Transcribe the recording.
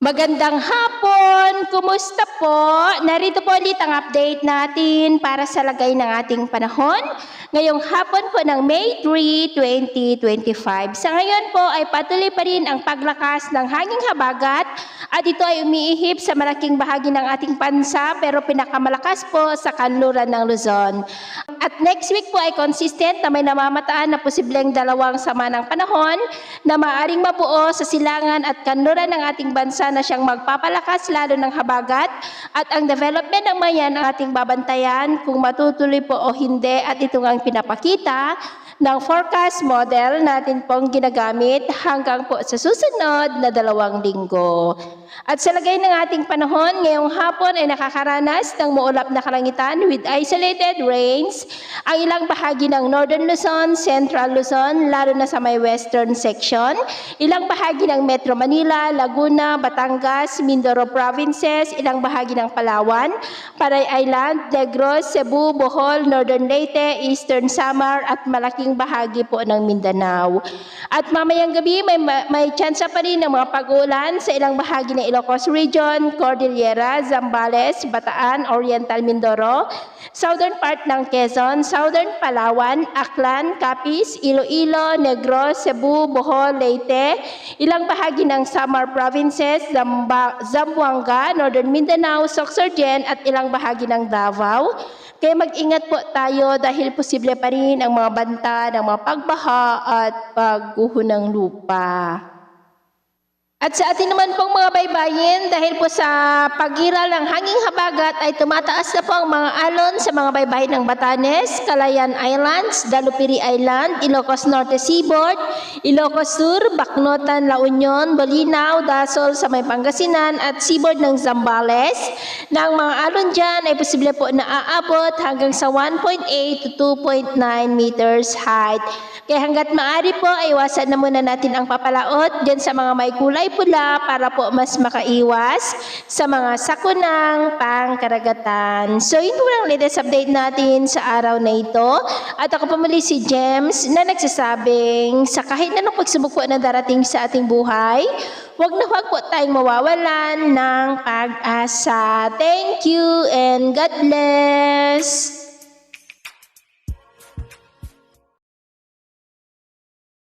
Magandang hapon! Kumusta po? Narito po ulit ang update natin para sa lagay ng ating panahon. Ngayong hapon po ng May 3, 2025. Sa ngayon po ay patuloy pa rin ang paglakas ng hanging habagat at ito ay umiihip sa malaking bahagi ng ating bansa pero pinakamalakas po sa kanluran ng Luzon. At next week po ay consistent na may namamataan na posibleng dalawang sama ng panahon na maaaring mabuo sa silangan at kanluran ng ating bansa na siyang magpapalakas lalo ng habagat at ang development ng mayan ang ating babantayan kung matutuloy po o hindi at ito ang pinapakita ng forecast model natin pong ginagamit hanggang po sa susunod na 2 linggo. At sa lagay ng ating panahon, ngayong hapon ay nakakaranas ng maulap na kalangitan with isolated rains ang ilang bahagi ng Northern Luzon, Central Luzon, lalo na sa may western section, ilang bahagi ng Metro Manila, Laguna, Batangas, Mindoro provinces, ilang bahagi ng Palawan, Panay Island, Negros, Cebu, Bohol, Northern Leyte, Eastern Samar at malaking bahagi po ng Mindanao. At mamayang gabi may tsansa pa rin ng mga pag-uulan sa ilang bahagi ng Ilocos Region, Cordillera, Zambales, Bataan, Oriental Mindoro, southern part ng Quezon, southern Palawan, Aklan, Capiz, Iloilo, Negros, Cebu, Bohol, Leyte, ilang bahagi ng Samar provinces, Zamboanga, Northern Mindanao, Sorsogon at ilang bahagi ng Davao. Kaya mag-ingat po tayo dahil posible pa rin ang mga banta ng mga pagbaha at pagguho ng lupa. At sa atin naman pong mga baybayin, dahil po sa pagiral ng hanging habagat ay tumataas na po ang mga alon sa mga baybayin ng Batanes, Calayan Islands, Dalupiri Island, Ilocos Norte Seaboard, Ilocos Sur, Bacnotan, La Union, Bolinao, Dasol sa may Pangasinan at seaboard ng Zambales. Na ang mga alon dyan ay posible po na aabot hanggang sa 1.8 to 2.9 meters height. Kaya hanggat maaari po ay iwasan na muna natin ang papalaot dyan sa mga may kulay pula para po mas makaiwas sa mga sakunang pangkaragatan. So yun po lang latest update natin sa araw na ito. At ako po muli si James na nagsasabing sa kahit anong pagsubok po na darating sa ating buhay, huwag na huwag po tayong mawawalan ng pag-asa. Thank you and God bless!